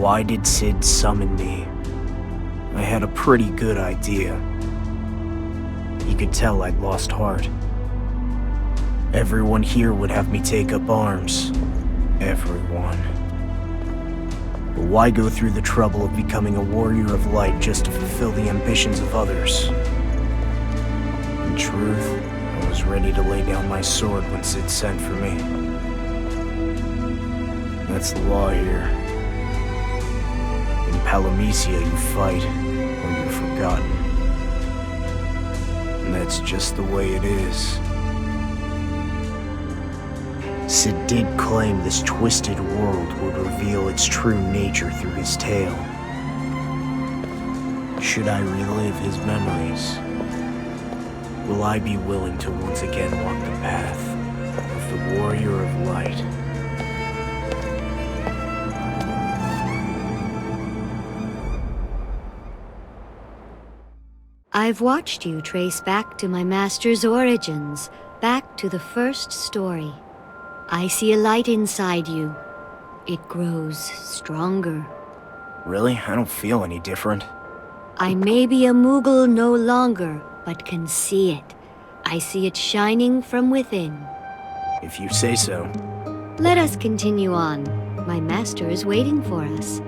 Why did Sid summon me? I had a pretty good idea. He could tell I'd lost heart. Everyone here would have me take up arms. Everyone. But why go through the trouble of becoming a warrior of light just to fulfill the ambitions of others? In truth, I was ready to lay down my sword when Sid sent for me. That's the law here. In Palamecia, you fight, or you're forgotten. And that's just the way it is. Sid did claim this twisted world would reveal its true nature through his tale. Should I relive his memories? Will I be willing to once again walk the path of the warrior of light? I've watched you trace back to my master's origins, back to the first story. I see a light inside you. It grows stronger. Really? I don't feel any different. I may be a Moogle no longer, but can see it. I see it shining from within. If you say so. Let us continue on. My master is waiting for us.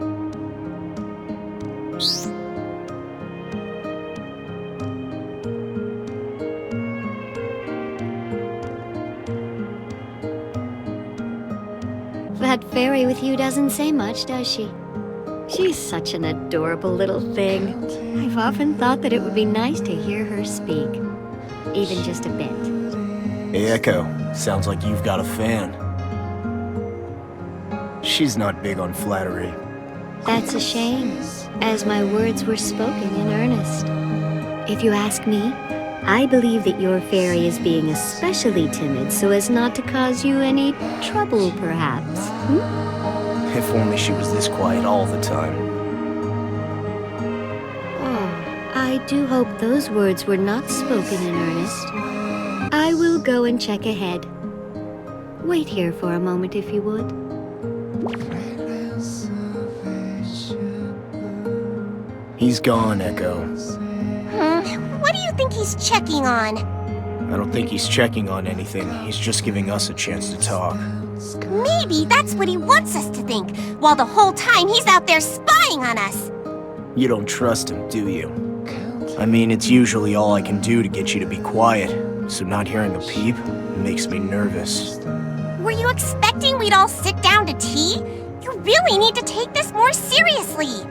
That fairy with you doesn't say much, does she? She's such an adorable little thing. I've often thought that it would be nice to hear her speak. Even just a bit. Hey, Echo. Sounds like you've got a fan. She's not big on flattery. That's a shame, as my words were spoken in earnest. If you ask me, I believe that your fairy is being especially timid so as not to cause you any trouble, perhaps. If only she was this quiet all the time. Oh, I do hope those words were not spoken in earnest. I will go and check ahead. Wait here for a moment, if you would. He's gone, Echo. What do you think he's checking on? I don't think he's checking on anything. He's just giving us a chance to talk. Maybe that's what he wants us to think, while the whole time he's out there spying on us. You don't trust him, do you? I mean, it's usually all I can do to get you to be quiet, so not hearing a peep makes me nervous. Were you expecting we'd all sit down to tea? You really need to take this more seriously.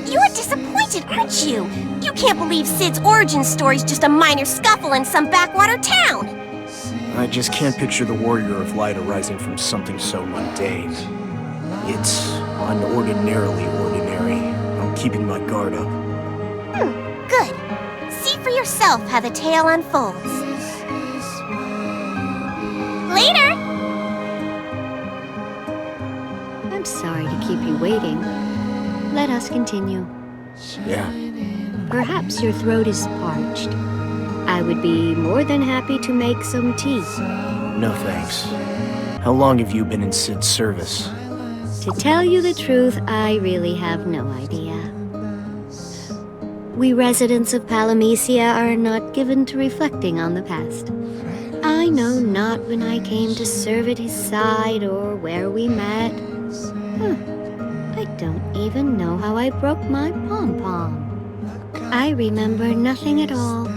You're disappointed, aren't you? You can't believe Sid's origin story's just a minor scuffle in some backwater town. I just can't picture the warrior of light arising from something so mundane. It's unordinarily ordinary. I'm keeping my guard up. Good. See for yourself how the tale unfolds. Later! I'm sorry to keep you waiting. Let us continue. Yeah. Perhaps your throat is parched. I would be more than happy to make some tea. No thanks. How long have you been in Sid's service? To tell you the truth, I really have no idea. We residents of Palamecia are not given to reflecting on the past. I know not when I came to serve at his side or where we met. I don't even know how I broke my pom-pom. I remember nothing at all.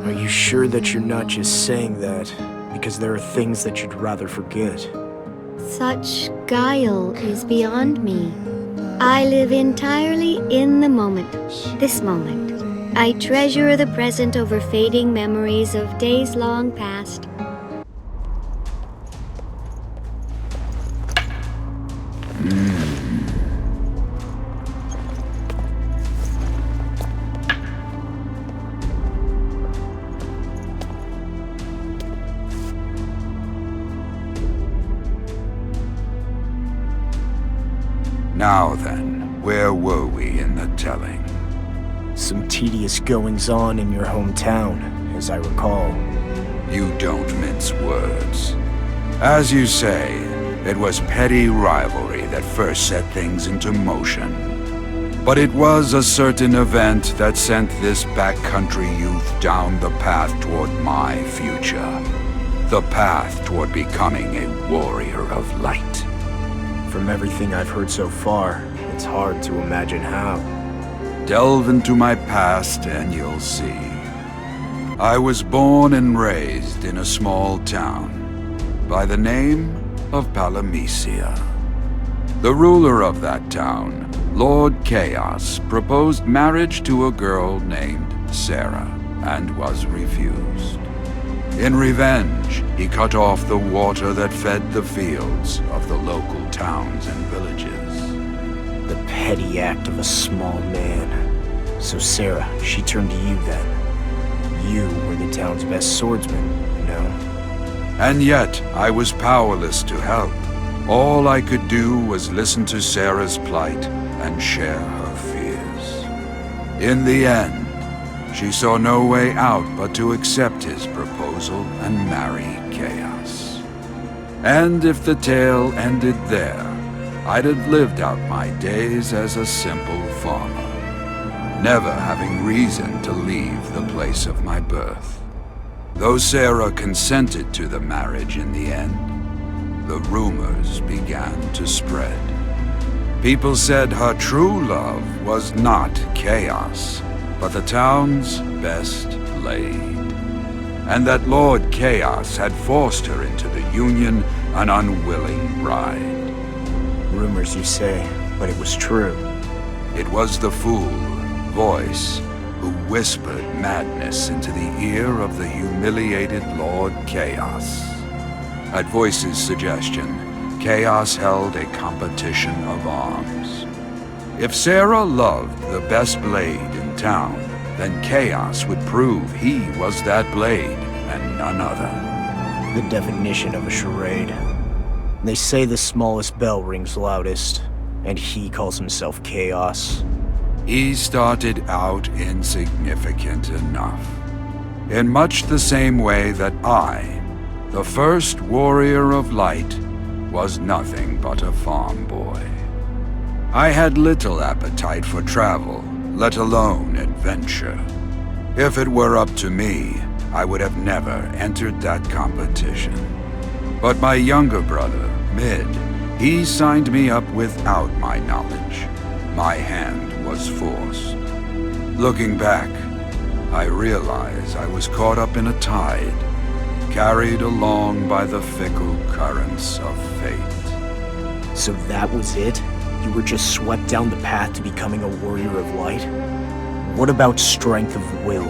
Are you sure that you're not just saying that because there are things that you'd rather forget? Such guile is beyond me. I live entirely in the moment, this moment. I treasure the present over fading memories of days long past. Now then, where were we in the telling? Some tedious goings-on in your hometown, as I recall. You don't mince words. As you say, It was petty rivalry that first set things into motion. But it was a certain event that sent this backcountry youth down the path toward my future. The path toward becoming a warrior of light. From everything I've heard so far, it's hard to imagine how. Delve into my past and you'll see. I was born and raised in a small town by the name of Palamecia. The ruler of that town, Lord Chaos, proposed marriage to a girl named Sarah and was refused. In revenge, he cut off the water that fed the fields of the local towns and villages. The petty act of a small man. So Sarah, she turned to you then. You were the town's best swordsman, no? And yet, I was powerless to help. All I could do was listen to Sarah's plight and share her fears. In the end, she saw no way out but to accept his proposal and marry Chaos. And if the tale ended there, I'd have lived out my days as a simple farmer, never having reason to leave the place of my birth. Though Sarah consented to the marriage in the end, the rumors began to spread. People said her true love was not Chaos, but the town's best laid, and that Lord Chaos had forced her into the union, an unwilling bride. Rumors, you say, but it was true. It was the fool, Voice, who whispered madness into the ear of the humiliated Lord Chaos. At Voice's suggestion, Chaos held a competition of arms. If Sarah loved the best blade in town, then Chaos would prove he was that blade and none other. The definition of a charade. They say the smallest bell rings loudest, and he calls himself Chaos. He started out insignificant enough. In much the same way that I, the first warrior of light, was nothing but a farm boy. I had little appetite for travel, let alone adventure. If it were up to me, I would have never entered that competition. But my younger brother, Mid, he signed me up without my knowledge. My hand was forced. Looking back, I realize I was caught up in a tide, carried along by the fickle currents of fate. So that was it? You were just swept down the path to becoming a warrior of light? What about strength of will?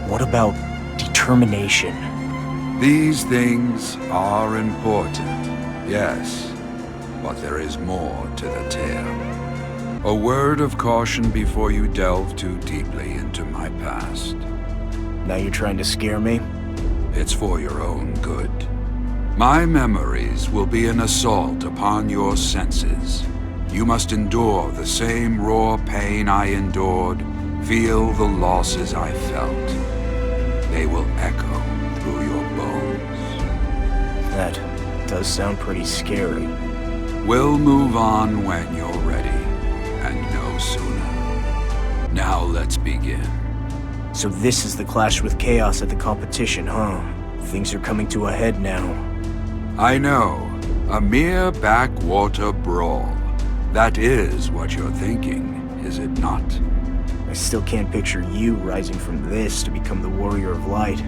What about determination? These things are important, yes, but there is more to the tale. A word of caution before you delve too deeply into my past. Now you're trying to scare me? It's for your own good. My memories will be an assault upon your senses. You must endure the same raw pain I endured, feel the losses I felt. They will echo through your bones. That does sound pretty scary. We'll move on when you're ready, and no sooner. Now let's begin. So this is the clash with Chaos at the competition, huh? Things are coming to a head now. I know, a mere backwater brawl. That is what you're thinking, is it not? I still can't picture you rising from this to become the warrior of light.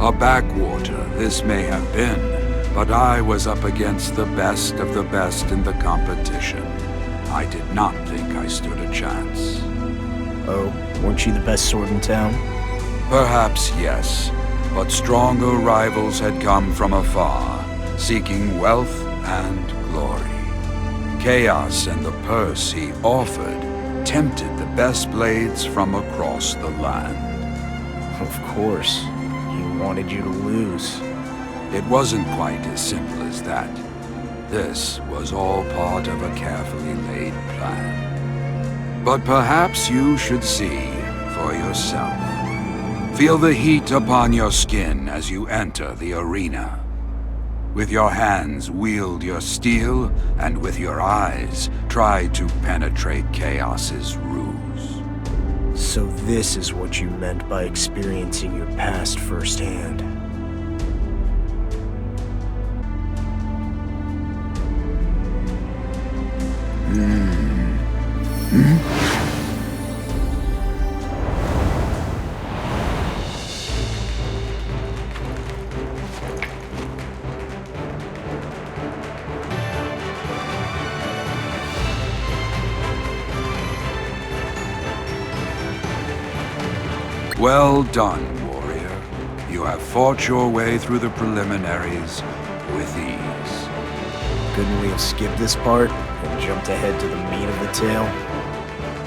A backwater this may have been, but I was up against the best of the best in the competition. I did not think I stood a chance. Oh, weren't you the best sword in town? Perhaps yes, but stronger rivals had come from afar, seeking wealth and glory. Chaos and the purse he offered tempted the best blades from across the land. Of course. He wanted you to lose. It wasn't quite as simple as that. This was all part of a carefully laid plan. But perhaps you should see for yourself. Feel the heat upon your skin as you enter the arena. With your hands wield your steel, and with your eyes try to penetrate Chaos's ruse. So this is what you meant by experiencing your past firsthand. Well done, warrior. You have fought your way through the preliminaries with ease. Couldn't we have skipped this part and jumped ahead to the meat of the tale?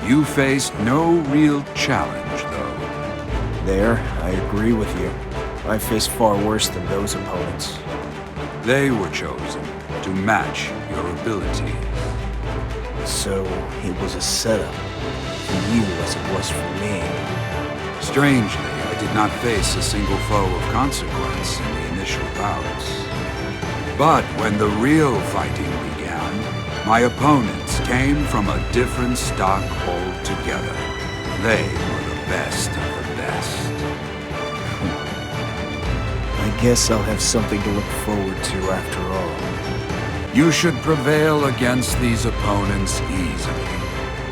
You faced no real challenge, though. There, I agree with you. I faced far worse than those opponents. They were chosen to match your ability. So, it was a setup for you as it was for me. Strangely, I did not face a single foe of consequence in the initial bouts. But when the real fighting began, my opponents came from a different stock altogether. They were the best of the best. I guess I'll have something to look forward to after all. You should prevail against these opponents easily.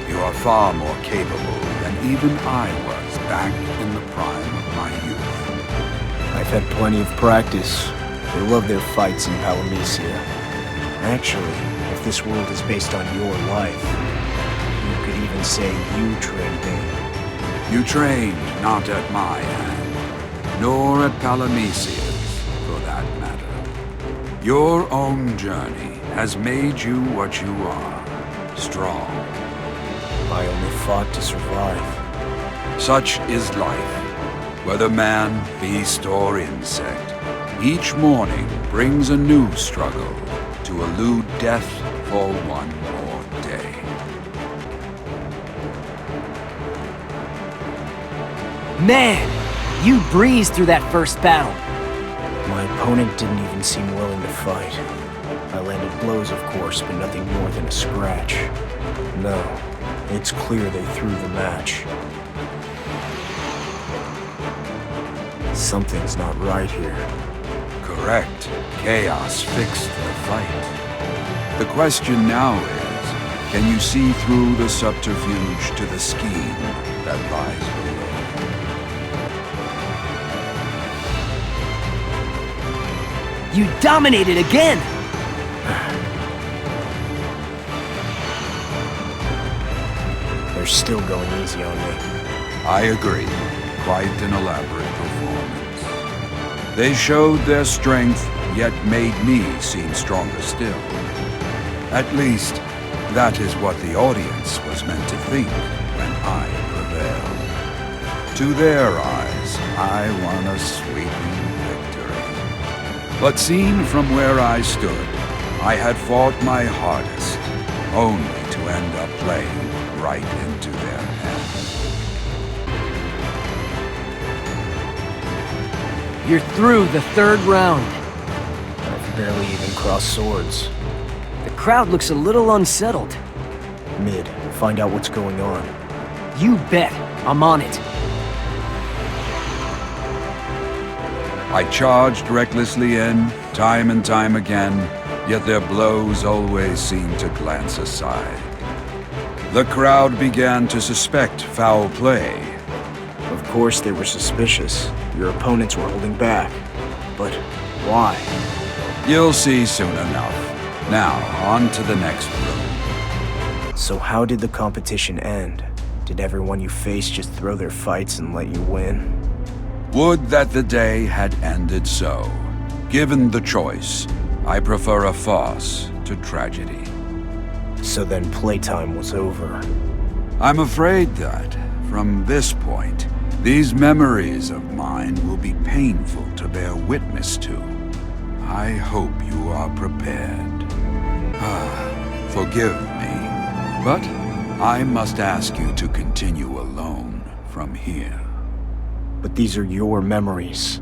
You are far more capable than even I was back in the prime of my youth. I've had plenty of practice. They love their fights in Palamecia. Actually, if this world is based on your life, you could even say you trained me. You trained not at my hand, nor at Palamecia's, for that matter. Your own journey has made you what you are, strong. I only fought to survive. Such is life, whether man, beast, or insect. Each morning brings a new struggle to elude death for one more day. Man, you breezed through that first battle. My opponent didn't even seem willing to fight. I landed blows, of course, but nothing more than a scratch. No, it's clear they threw the match. Something's not right here. Correct. Chaos fixed the fight. The question now is, can you see through the subterfuge to the scheme that lies below? You dominated again! They're still going easy on me. I agree. Quite an elaborate performance. They showed their strength, yet made me seem stronger still. At least, that is what the audience was meant to think when I prevailed. To their eyes, I won a sweeping victory. But seen from where I stood, I had fought my hardest, only to end up playing right into their hands. You're through the third round. I've barely even crossed swords. The crowd looks a little unsettled. Mid, find out what's going on. You bet. I'm on it. I charged recklessly in, time and time again, yet their blows always seemed to glance aside. The crowd began to suspect foul play. Of course they were suspicious. Your opponents were holding back. But why? You'll see soon enough. Now, on to the next room. So how did the competition end? Did everyone you faced just throw their fights and let you win? Would that the day had ended so. Given the choice, I prefer a farce to tragedy. So then playtime was over. I'm afraid that, from this point, these memories of mine will be painful to bear witness to. I hope you are prepared. Forgive me, but I must ask you to continue alone from here. But these are your memories.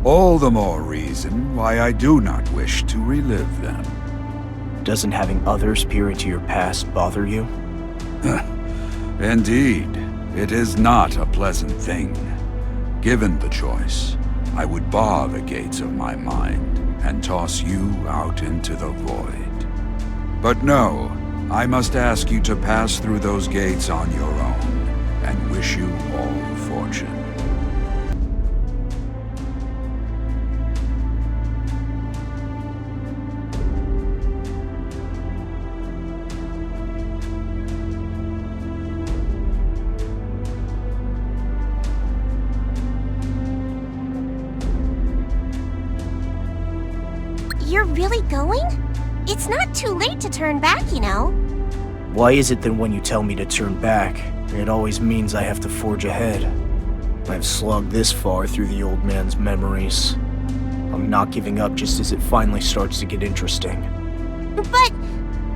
All the more reason why I do not wish to relive them. Doesn't having others peer into your past bother you? Indeed, it is not a pleasant thing. Given the choice, I would bar the gates of my mind and toss you out into the void. But no, I must ask you to pass through those gates on your own, and wish you all fortune. You're really going? It's not too late to turn back, you know. Why is it that when you tell me to turn back, it always means I have to forge ahead? I've slugged this far through the old man's memories. I'm not giving up just as it finally starts to get interesting. But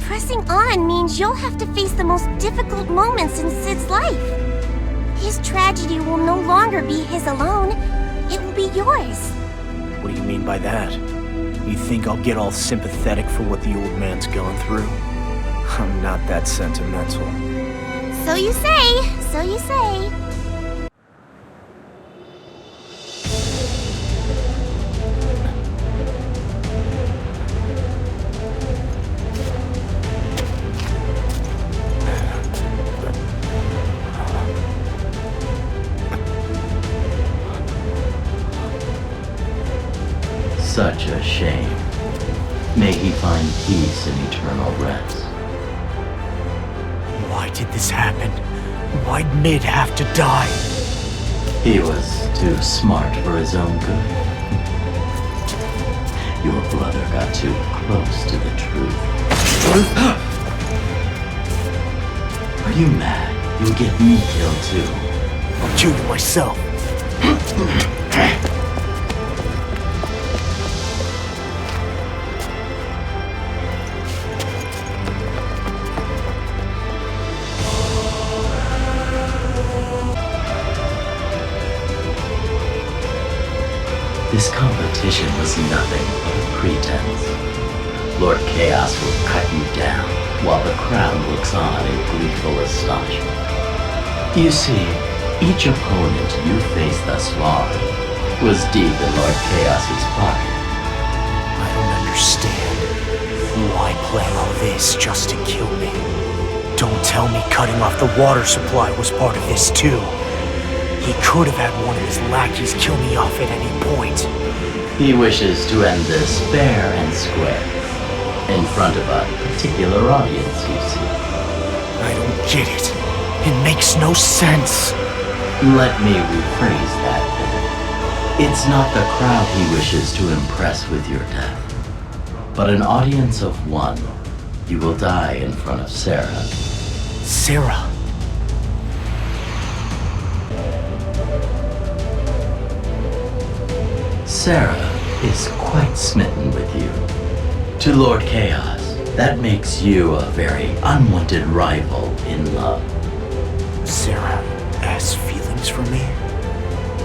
pressing on means you'll have to face the most difficult moments in Sid's life. His tragedy will no longer be his alone. It will be yours. What do you mean by that? You think I'll get all sympathetic for what the old man's going through? I'm not that sentimental. So you say, so you say. Such a shame. May he find peace and eternal rest. Why did this happen? Why'd Mid have to die? He was too smart for his own good. Your brother got too close to the truth. Are you mad? You'll get me killed too. I'll kill you myself. This competition was nothing but a pretense. Lord Chaos will cut you down while the crowd looks on in gleeful astonishment. You see, each opponent you faced thus far was deep in Lord Chaos's pocket. I don't understand. Why plan all this just to kill me? Don't tell me cutting off the water supply was part of this too. He could have had one of his lackeys kill me off at any point. He wishes to end this fair and square, in front of a particular audience, you see. I don't get it. It makes no sense. Let me rephrase that then. It's not the crowd he wishes to impress with your death, but an audience of one. You will die in front of Sarah. Sarah. Sarah is quite smitten with you. To Lord Chaos, that makes you a very unwanted rival in love. Sarah has feelings for me?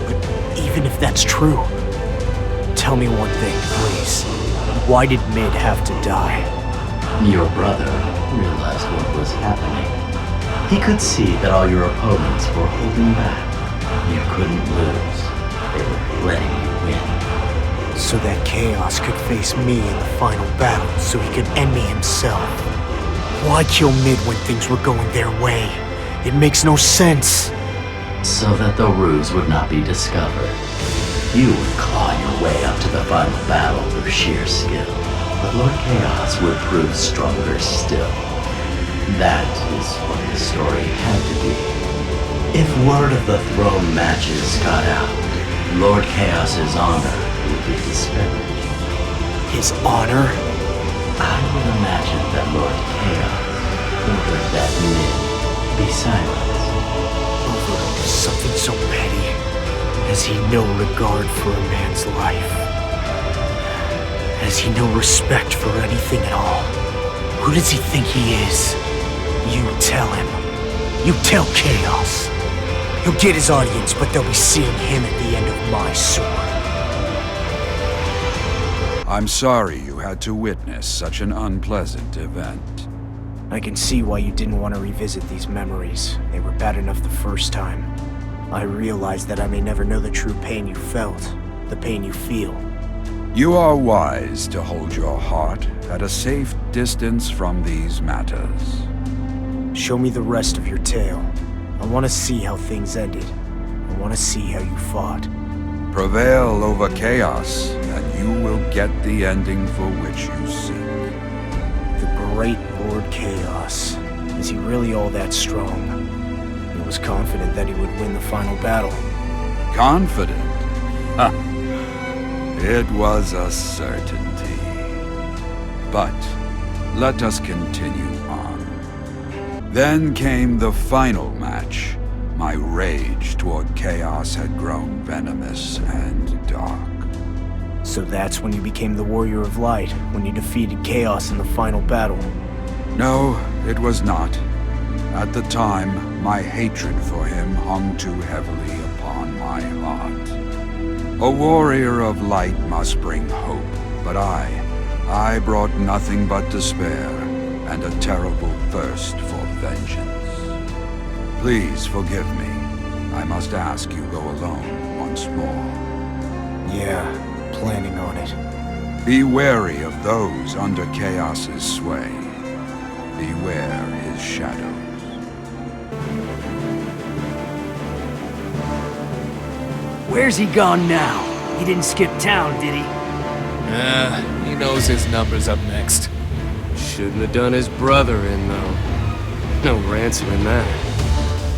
But even if that's true, tell me one thing, please. Why did Mid have to die? Your brother realized what was happening. He could see that all your opponents were holding back. You couldn't lose. They were letting you win. So that Chaos could face me in the final battle so he could end me himself. Why kill Mid when things were going their way? It makes no sense. So that the ruse would not be discovered. You would claw your way up to the final battle through sheer skill, but Lord Chaos would prove stronger still. That is what the story had to be. If word of the throne matches got out, Lord Chaos's honor would be disparaged. His honor? I would imagine that Lord Chaos ordered that Mid be silenced. Over something so petty. Has he no regard for a man's life? Has he no respect for anything at all? Who does he think he is? You tell him. You tell Chaos. He'll get his audience, but they'll be seeing him at the end of my sword. I'm sorry you had to witness such an unpleasant event. I can see why you didn't want to revisit these memories. They were bad enough the first time. I realize that I may never know the true pain you felt, the pain you feel. You are wise to hold your heart at a safe distance from these matters. Show me the rest of your tale. I want to see how things ended. I want to see how you fought. Prevail over chaos, and you will get the ending for which you seek. The great Lord Chaos. Is he really all that strong? He was confident that he would win the final battle. Confident? Ha! It was a certainty. But let us continue on. Then came the final match. My rage toward chaos had grown venomous and dark. So that's when you became the Warrior of Light, when you defeated Chaos in the final battle. No, it was not. At the time, my hatred for him hung too heavily upon my heart. A warrior of light must bring hope, but I brought nothing but despair and a terrible thirst for vengeance. Please forgive me. I must ask you go alone once more. Yeah, planning on it. Be wary of those under Chaos's sway. Beware his shadows. Where's he gone now? He didn't skip town, did he? He knows his number's up next. Shouldn't have done his brother in, though. No ransom in that.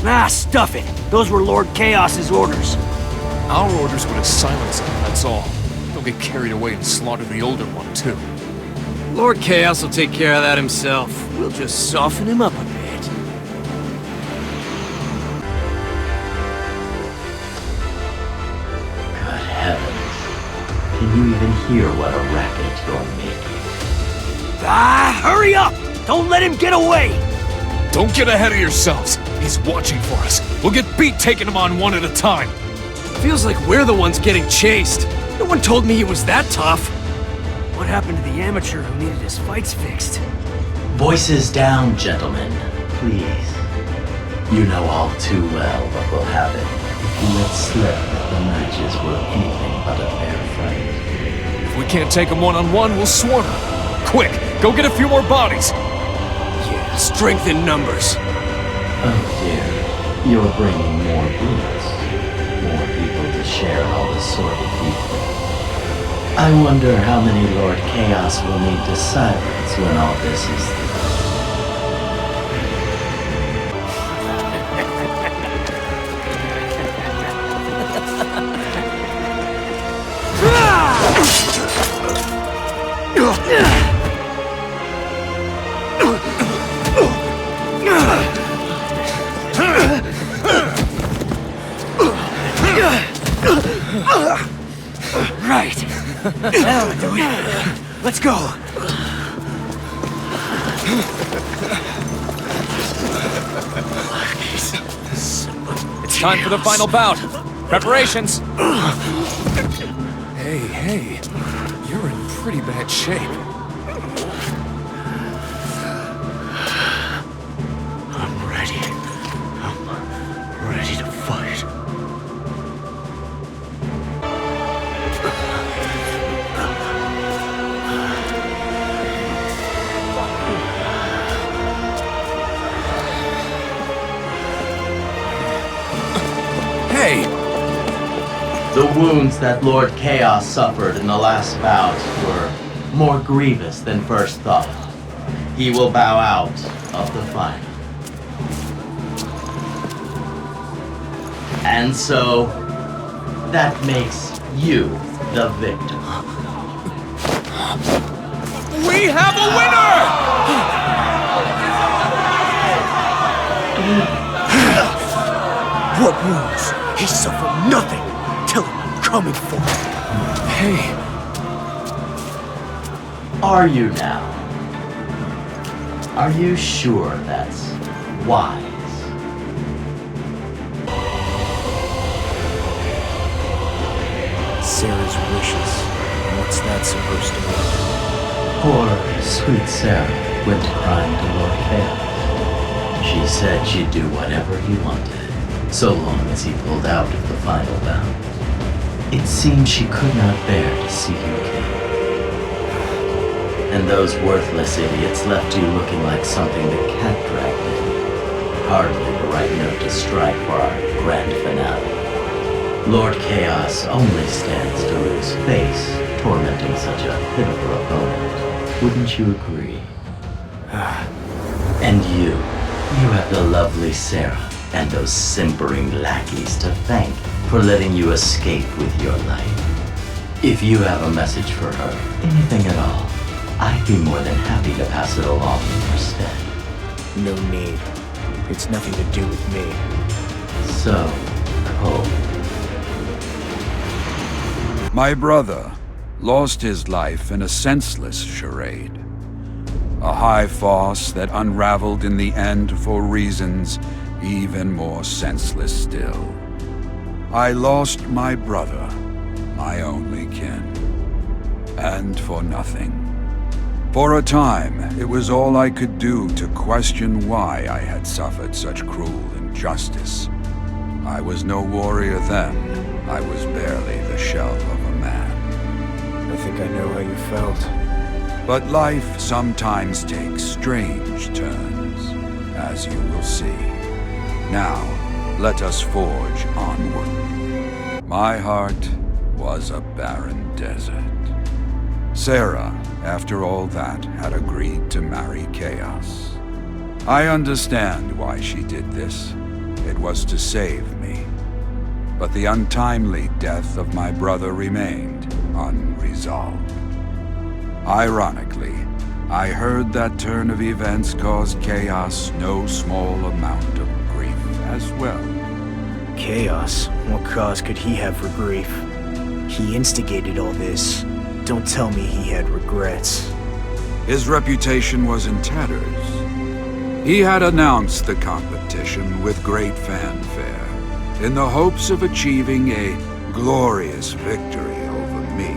Ah, stuff it! Those were Lord Chaos's orders. Our orders were to silence him, that's all. Don't get carried away and slaughter the older one, too. Lord Chaos will take care of that himself. We'll just soften him up a bit. Good heavens. Can you even hear what a racket you're making? Ah, hurry up! Don't let him get away! Don't get ahead of yourselves. He's watching for us. We'll get beat taking him on one at a time. Feels like we're the ones getting chased. No one told me he was that tough. What happened to the amateur who needed his fights fixed? Voices down, gentlemen, please. You know all too well what will happen if you let slip that the matches were anything but a fair fight. If we can't take him one-on-one, we'll swarm him. Quick, go get a few more bodies. Yeah, strength in numbers. Oh dear, you're bringing more boots. More people to share all the sordid people. I wonder how many Lord Chaos will need to silence when all this is through. Right. That'll do it. Let's go. It's time for the final bout. Preparations. Hey, you're in pretty bad shape. I'm ready. I'm ready to fight. Hey! The wounds that Lord Chaos suffered in the last bout were more grievous than first thought. He will bow out of the final. And so, that makes you the victor. We have a winner! What wounds? He suffered nothing. Tell him I'm coming for him. Hey, Are you now? Are you sure that's wise? Sarah's wishes. What's that supposed to mean? Poor, sweet Sarah went crying to Lord Chaos. She said she'd do whatever he wanted, so long as he pulled out of the final bout. It seemed she could not bear to see you king. And those worthless idiots left you looking like something the cat dragged in. Hardly the right note to strike for our grand finale. Lord Chaos only stands to lose face, tormenting such a pitiful opponent. Wouldn't you agree? And you have the lovely Sarah and those simpering lackeys to thank for letting you escape with your life. If you have a message for her, anything at all, I'd be more than happy to pass it along in your stead. No need. It's nothing to do with me. So cold. My brother lost his life in a senseless charade. A high farce that unraveled in the end for reasons even more senseless still. I lost my brother, my only kin. And for nothing. For a time, it was all I could do to question why I had suffered such cruel injustice. I was no warrior then. I was barely the shell of a man. I think I know how you felt. But life sometimes takes strange turns, as you will see. Now, let us forge onward. My heart was a barren desert. Sarah, after all that, had agreed to marry Chaos. I understand why she did this. It was to save me. But the untimely death of my brother remained unresolved. Ironically, I heard that turn of events caused Chaos no small amount of grief as well. Chaos? What cause could he have for grief? He instigated all this. Don't tell me he had regrets. His reputation was in tatters. He had announced the competition with great fanfare, in the hopes of achieving a glorious victory over me.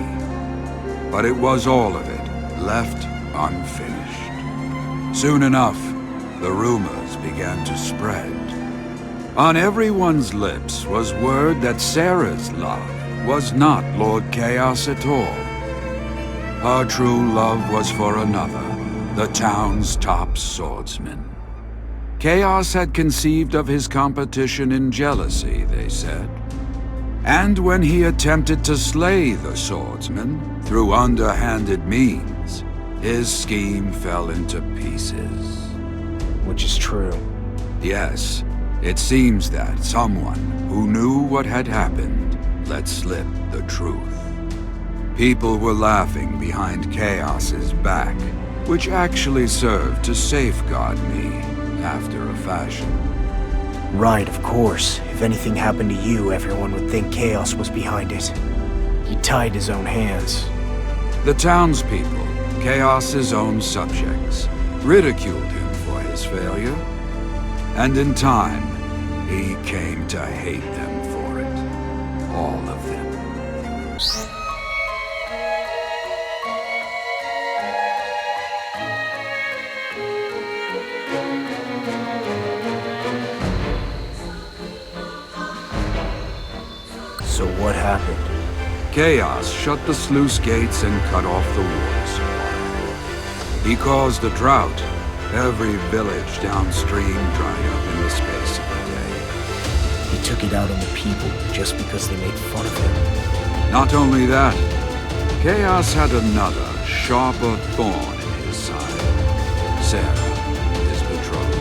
But it was all of it left unfinished. Soon enough, the rumors began to spread. On everyone's lips was word that Sarah's love was not Lord Chaos at all. Her true love was for another, the town's top swordsman. Chaos had conceived of his competition in jealousy, they said. And when he attempted to slay the swordsman through underhanded means, his scheme fell into pieces. Which is true. Yes, it seems that someone who knew what had happened let slip the truth. People were laughing behind Chaos's back, which actually served to safeguard me after a fashion. Right, of course. If anything happened to you, everyone would think Chaos was behind it. He tied his own hands. The townspeople, Chaos's own subjects, ridiculed him for his failure. And in time, he came to hate them for it. All of them. So what happened? Chaos shut the sluice gates and cut off the water supply. He caused a drought. Every village downstream dried up in the space of a day. He took it out on the people just because they made fun of him. Not only that, Chaos had another, sharper thorn in his side. Sarah, his betrothed.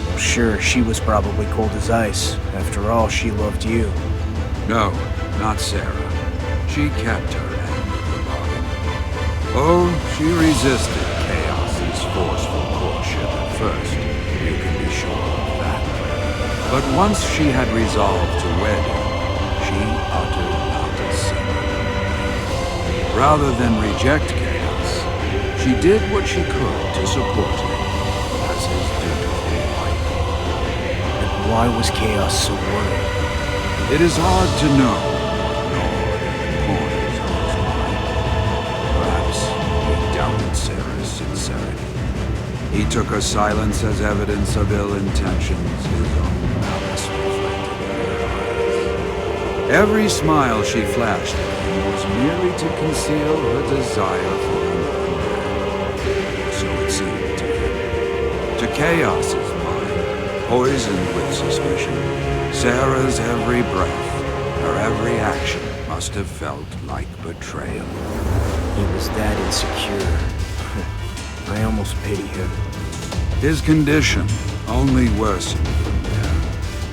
Well, sure, she was probably cold as ice. After all, she loved you. No, not Sarah. She kept her end of the bargain. Oh, she resisted Chaos's forceful courtship at first, you can be sure of that. But once she had resolved to wed him, she uttered not a single word. Rather than reject Chaos, she did what she could to support him as his dutiful wife. And why was Chaos so worried? It is hard to know, nor in the corners of his mind. He took her silence as evidence of ill intentions, his own malice reflected in her eyes. Every smile she flashed at him was merely to conceal her desire for another man. So it seemed to him. To Chaos's mind, poisoned with suspicion, Sarah's every breath, her every action must have felt like betrayal. He was that insecure. I almost pity him. His condition only worsened from there.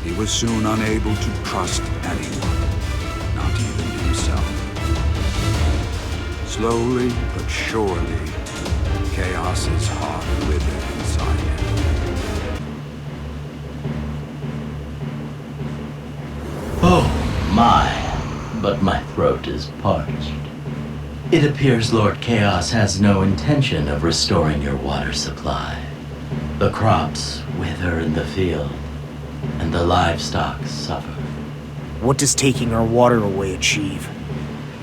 He was soon unable to trust anyone, not even himself. Slowly but surely, Chaos's heart withered inside him. Oh, my. But my throat is parched. It appears Lord Chaos has no intention of restoring your water supply. The crops wither in the field, and the livestock suffer. What does taking our water away achieve?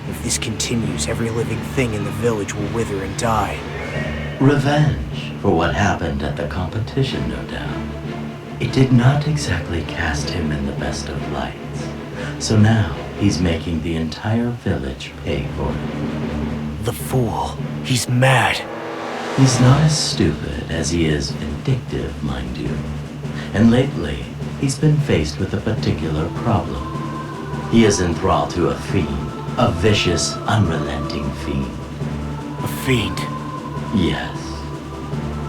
If this continues, every living thing in the village will wither and die. Revenge for what happened at the competition, no doubt. It did not exactly cast him in the best of lights, so now he's making the entire village pay for it. The fool. He's mad. He's not as stupid as he is vindictive, mind you. And lately, he's been faced with a particular problem. He is enthralled to a fiend, a vicious, unrelenting fiend. A fiend. Yes.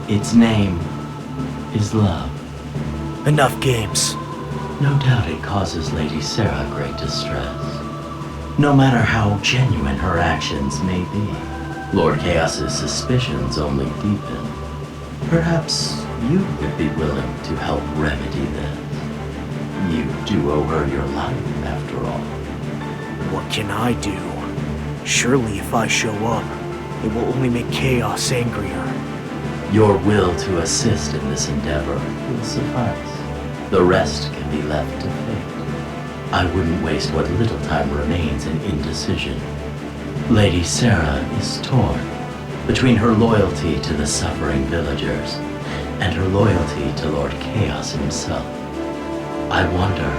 Its name is love. Enough games. No doubt it causes Lady Sarah great distress. No matter how genuine her actions may be, Lord Chaos's suspicions only deepen. Perhaps you would be willing to help remedy this. You do owe her your life, after all. What can I do? Surely if I show up, it will only make Chaos angrier. Your will to assist in this endeavor will suffice. The rest can be left to fate. I wouldn't waste what little time remains in indecision. Lady Sarah is torn between her loyalty to the suffering villagers and her loyalty to Lord Chaos himself. I wonder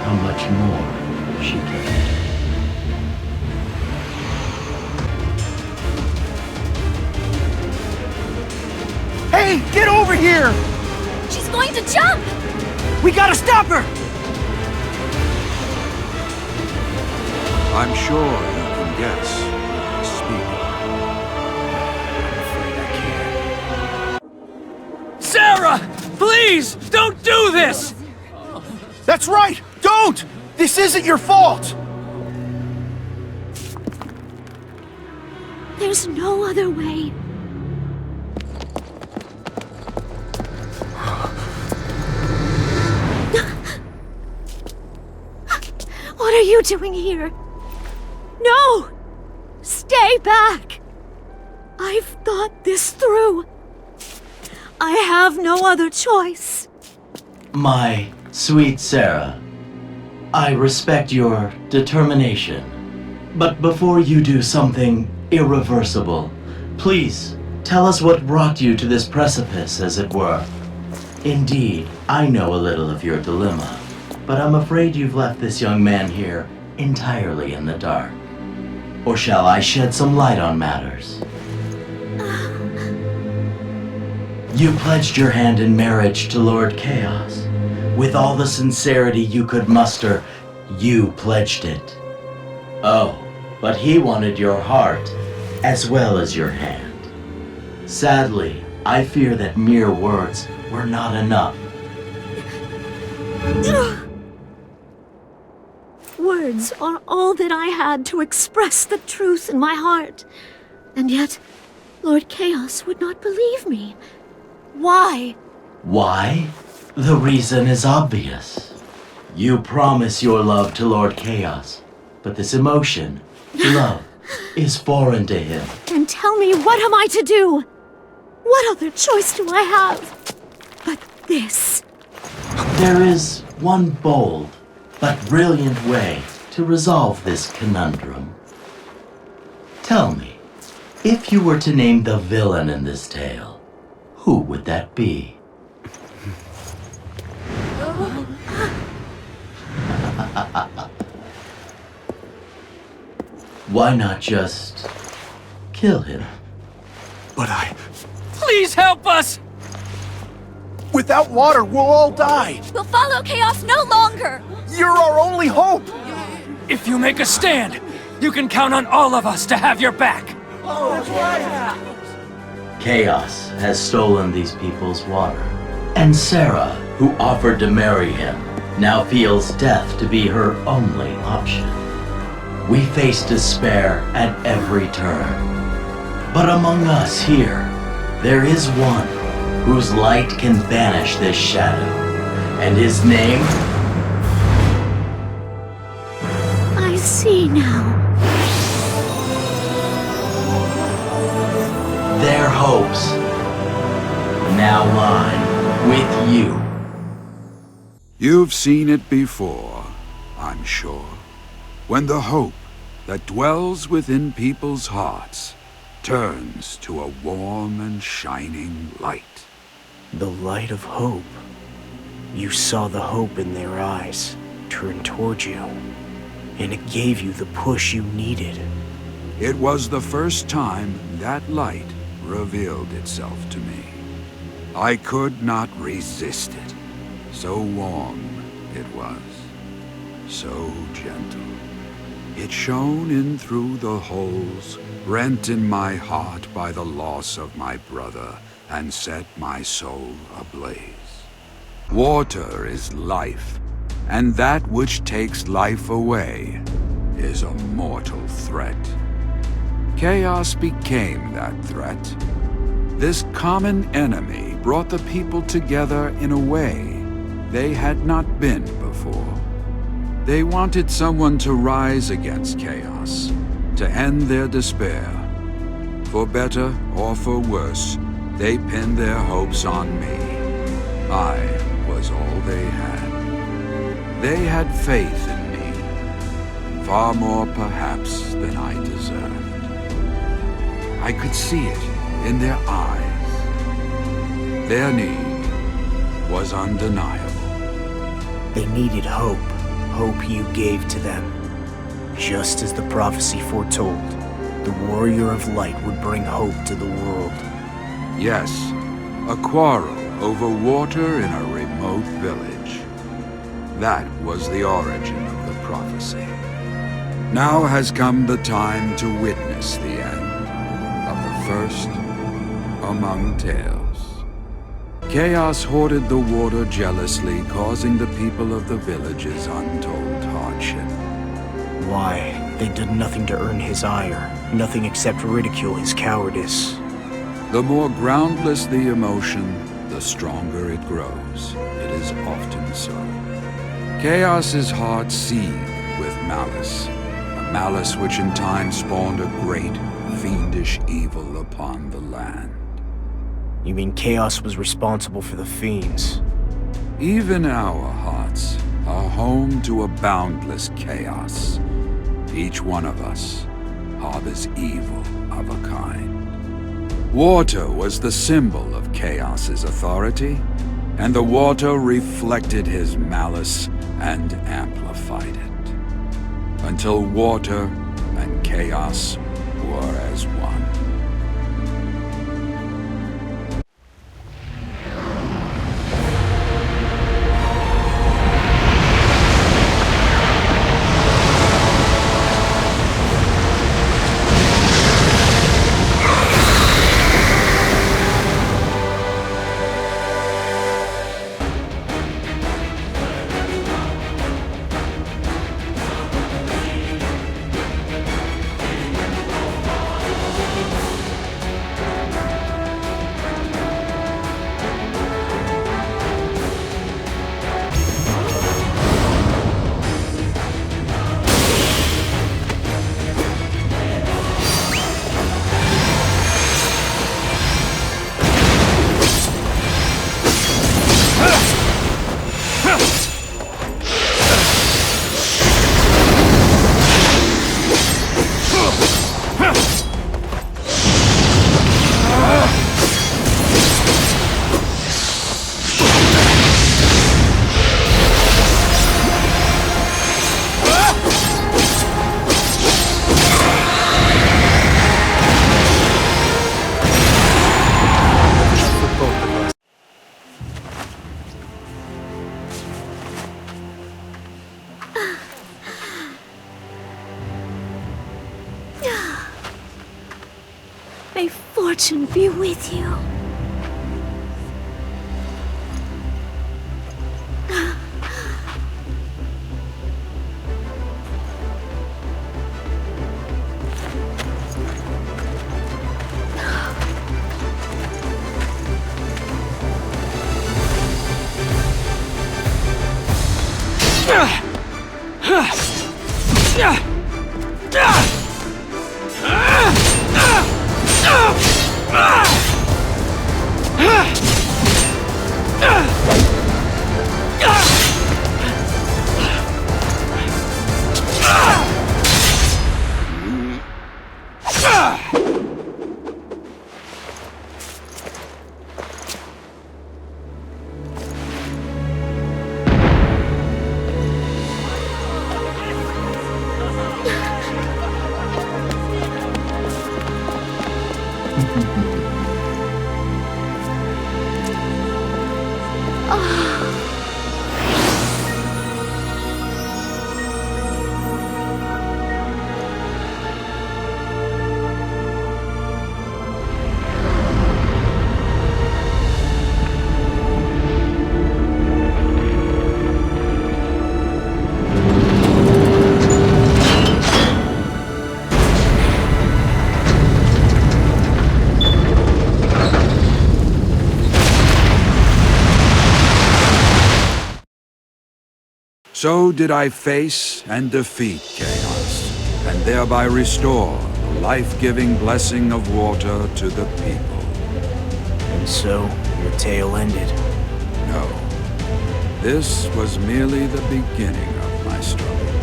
how much more she can do. Hey, get over here! She's going to jump! We gotta stop her! I'm sure you can guess who I speak of. I'm afraid I can't. Sarah! Please, don't do this! That's right! Don't! This isn't your fault! There's no other way. What are you doing here? No! Stay back! I've thought this through. I have no other choice. My sweet Sarah, I respect your determination. But before you do something irreversible, please tell us what brought you to this precipice, as it were. Indeed, I know a little of your dilemma, but I'm afraid you've left this young man here entirely in the dark. Or shall I shed some light on matters? You pledged your hand in marriage to Lord Chaos. With all the sincerity you could muster, you pledged it. Oh, but he wanted your heart as well as your hand. Sadly, I fear that mere words were not enough. Words are all that I had to express the truth in my heart. And yet, Lord Chaos would not believe me. Why? Why? The reason is obvious. You promise your love to Lord Chaos, but this emotion, love, is foreign to him. Then tell me, what am I to do? What other choice do I have but this? There is one bold but brilliant way to resolve this conundrum. Tell me, if you were to name the villain in this tale, who would that be? Why not just kill him? But Please help us! without water, we'll all die. We'll follow Chaos no longer! You're our only hope. If you make a stand, you can count on all of us to have your back. Chaos has stolen these people's water. And Sarah, who offered to marry him, now feels death to be her only option. We face despair at every turn. But among us here, there is one whose light can banish this shadow. And his name? I see now. Their hopes now lie with you. You've seen it before, I'm sure. When the hope that dwells within people's hearts turns to a warm and shining light. The light of hope. You saw the hope in their eyes turn toward you, and it gave you the push you needed. It was the first time that light revealed itself to me. I could not resist it. So warm it was, so gentle. It shone in through the holes rent in my heart by the loss of my brother and set my soul ablaze. Water is life, and that which takes life away is a mortal threat. Chaos became that threat. This common enemy brought the people together in a way they had not been before. They wanted someone to rise against Chaos, to end their despair. For better or for worse, they pinned their hopes on me. I was all they had. They had faith in me, far more perhaps than I deserved. I could see it in their eyes. Their need was undeniable. They needed hope, hope you gave to them. Just as the prophecy foretold, the Warrior of Light would bring hope to the world. Yes, a quarrel over water in a remote village. That was the origin of the prophecy. Now has come the time to witness the end of the first among tales. Chaos hoarded the water jealously, causing the people of the villages untold hardship. Why? They did nothing to earn his ire, nothing except ridicule his cowardice. The more groundless the emotion, the stronger it grows. It is often so. Chaos's heart seethed with malice, a malice which in time spawned a great, fiendish evil upon the land. You mean Chaos was responsible for the fiends? Even our hearts are home to a boundless chaos. Each one of us harbors evil of a kind. Water was the symbol of Chaos's authority, and the water reflected his malice and amplified it, until water and Chaos were as one. May fortune be with you. So did I face and defeat chaos, and thereby restore the life-giving blessing of water to the people. And so, your tale ended. No. This was merely the beginning of my struggle.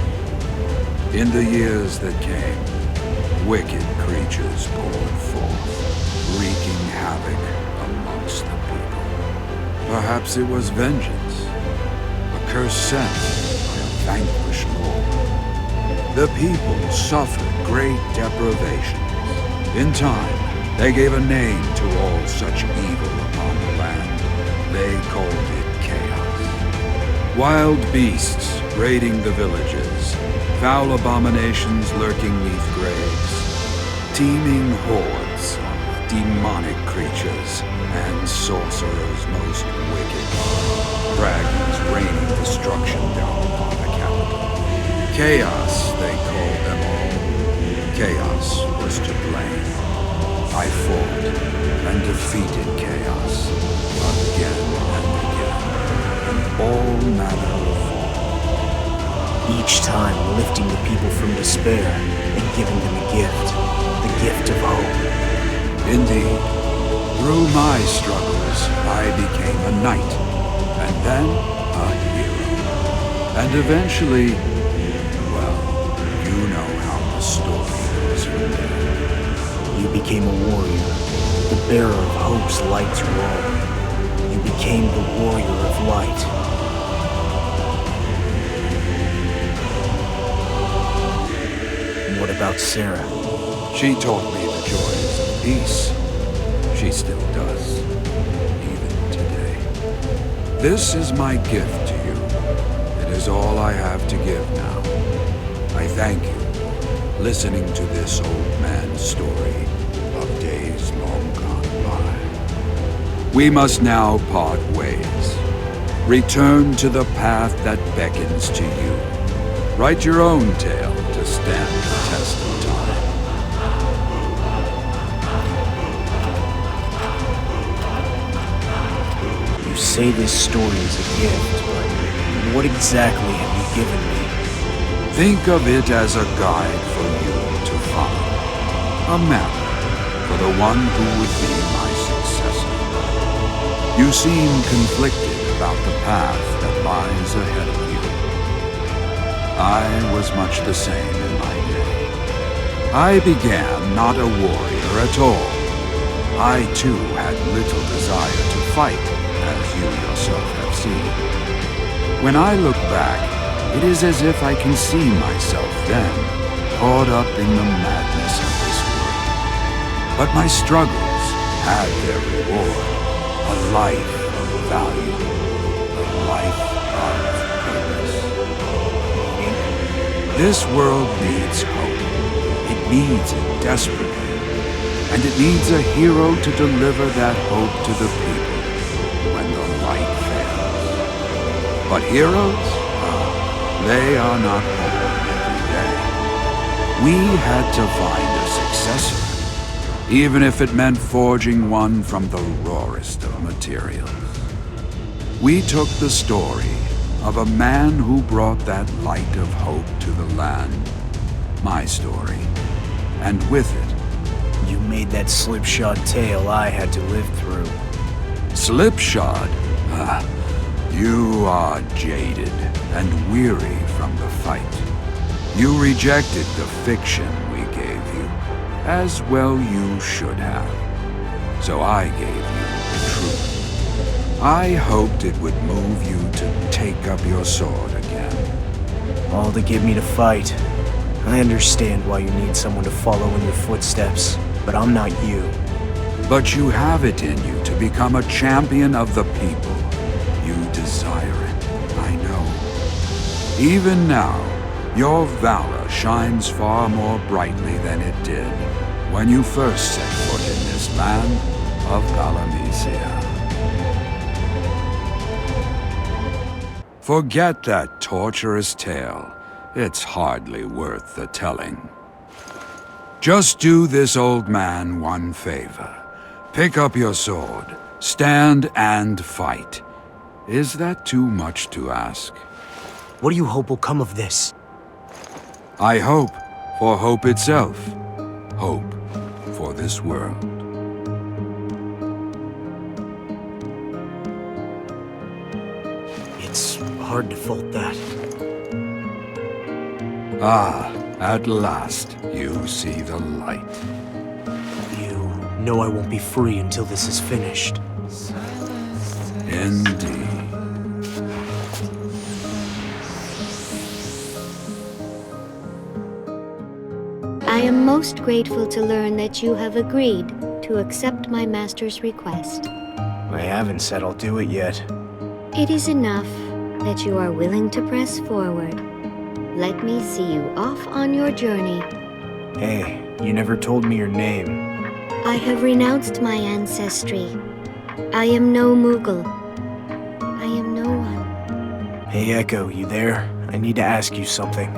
In the years that came, wicked creatures poured forth, wreaking havoc amongst the people. Perhaps it was vengeance, a curse sent by a vanquished lord. The people suffered great deprivations. In time, they gave a name to all such evil upon the land. They called it chaos. Wild beasts raiding the villages, foul abominations lurking neath graves, teeming hordes of demonic creatures, and sorcerers most wicked. Dragons raining destruction down upon the capital. Chaos, they called them all. Chaos was to blame. I fought and defeated chaos again and again, in all manner of form. Each time lifting the people from despair and giving them a gift, the gift of hope. Indeed, through my struggles, I became a knight, and then a hero. And eventually, well, you know how the story goes from there. You became a warrior, the bearer of hope's light to all. You became the warrior of light. What about Sarah? She taught me the joys of peace. She still does, even today. This is my gift to you. It is all I have to give now. I thank you for listening to this old man's story of days long gone by. We must now part ways. Return to the path that beckons to you. Write your own tale to stand the test of time. You say this story is a gift, but what exactly have you given me? Think of it as a guide for you to follow. A map for the one who would be my successor. You seem conflicted about the path that lies ahead of you. I was much the same in my day. I began not a warrior at all. I too had little desire to fight, as you yourself have seen. When I look back, it is as if I can see myself then, caught up in the madness of this world. But my struggles had their reward, a life of value, a life of purpose. This world needs hope. It needs it desperately. and it needs a hero to deliver that hope to the people when the light fails. But heroes? They are not born every day. We had to find a successor, even if it meant forging one from the rawest of materials. We took the story of a man who brought that light of hope to the land, my story, and with it, You made that slipshod tale I had to live through. slipshod. You are jaded and weary from the fight. You rejected the fiction we gave you, as well you should have. So I gave you the truth. I hoped it would move you to take up your sword again. All to get me to fight. I understand why you need someone to follow in your footsteps, but I'm not you. But you have it in you to become a champion of the people. You desire it, I know. Even now, your valor shines far more brightly than it did when you first set foot in this land of Palamecia. Forget that torturous tale. It's hardly worth the telling. Just do this old man one favor. Pick up your sword, stand and fight. Is that too much to ask? What do you hope will come of this? I hope for hope itself. Hope for this world. It's hard to fault that. Ah, at last you see the light. You know I won't be free until this is finished. Indeed. I am most grateful to learn that you have agreed to accept my master's request. I haven't said I'll do it yet. It is enough that you are willing to press forward. Let me see you off on your journey. Hey, you never told me your name. I have renounced my ancestry. I am no Moogle. I am no one. Hey, Echo, you there? I need to ask you something.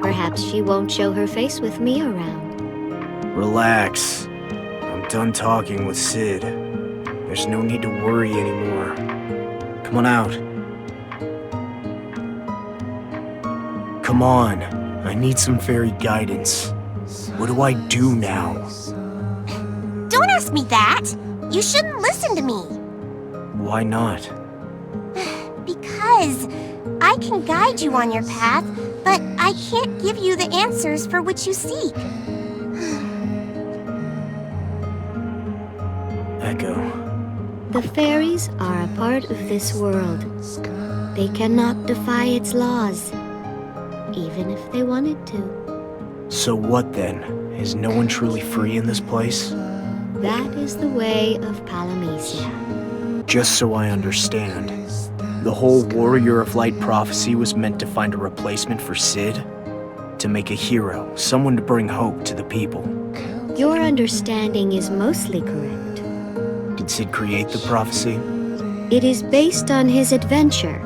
Perhaps she won't show her face with me around. Relax. I'm done talking with Sid. There's no need to worry anymore. Come on out. Come on. I need some fairy guidance. What do I do now? Don't ask me that! You shouldn't listen to me! Why not? Because I can guide you on your path, but I can't give you the answers for which you seek. Echo. The fairies are a part of this world. They cannot defy its laws, even if they wanted to. So what then? Is no one truly free in this place? That is the way of Palamecia. Just so I understand, the whole Warrior of Light prophecy was meant to find a replacement for Sid? To make a hero, someone to bring hope to the people. Your understanding is mostly correct. Did Sid create the prophecy? It is based on his adventure.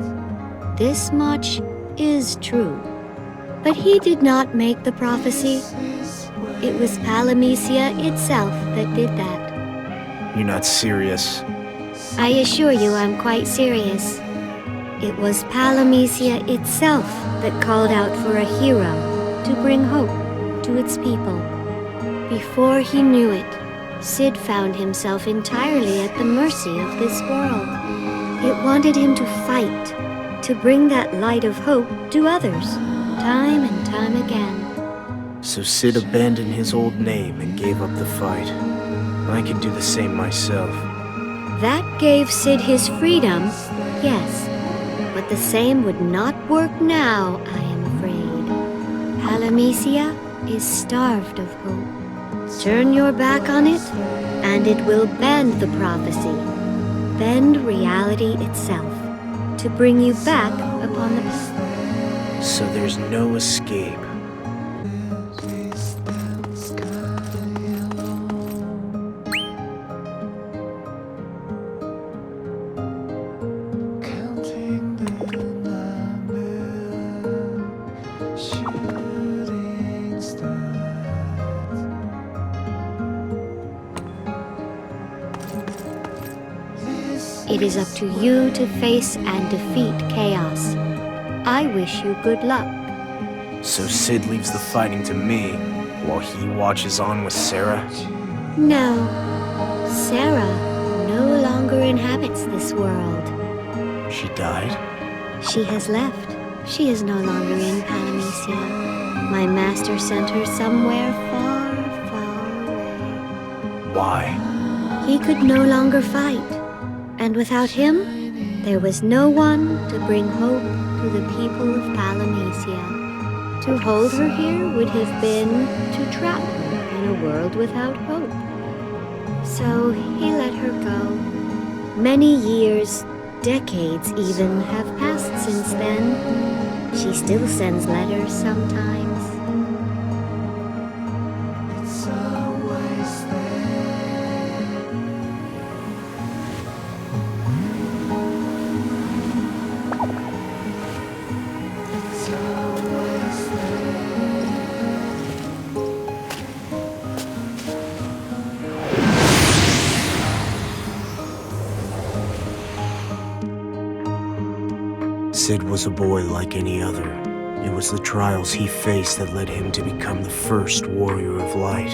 This much is true. But he did not make the prophecy. It was Palamecia itself that did that. You're not serious. I assure you I'm quite serious. It was Palamecia itself that called out for a hero to bring hope to its people. Before he knew it, Sid found himself entirely at the mercy of this world. It wanted him to fight, to bring that light of hope to others, time and time again. So Sid abandoned his old name and gave up the fight. I can do the same myself. That gave Sid his freedom, yes. But the same would not work now, I am afraid. Palamecia is starved of hope. Turn your back on it, and it will bend the prophecy, bend reality itself, to bring you back upon the path. So there's no escape. It is up to you to face and defeat chaos. I wish you good luck. So Sid leaves the fighting to me, while he watches on with Sarah? No, Sarah no longer inhabits this world. She died? She has left. She is no longer in Palamecia. My master sent her somewhere far, far away. Why? He could no longer fight, and without him, there was no one to bring hope to the people of Palamecia. To hold her here would have been to trap her in a world without hope. So he let her go. Many years, decades even, have passed since then. She still sends letters sometimes. Sid was a boy like any other. It was the trials he faced that led him to become the first warrior of light.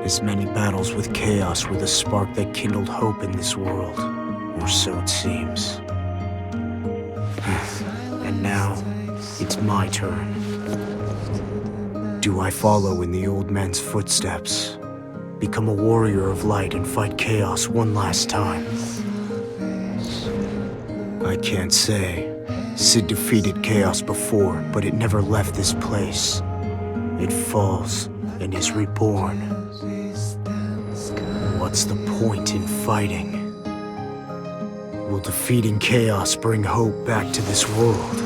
His many battles with chaos were the spark that kindled hope in this world, or so it seems. And now, it's my turn. Do I follow in the old man's footsteps? Become a warrior of light and fight chaos one last time? I can't say. Sid defeated chaos before, but it never left this place. It falls and is reborn. What's the point in fighting? Will defeating chaos bring hope back to this world?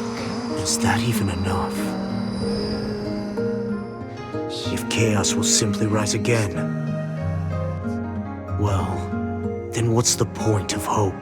Is that even enough? If chaos will simply rise again, well, then what's the point of hope?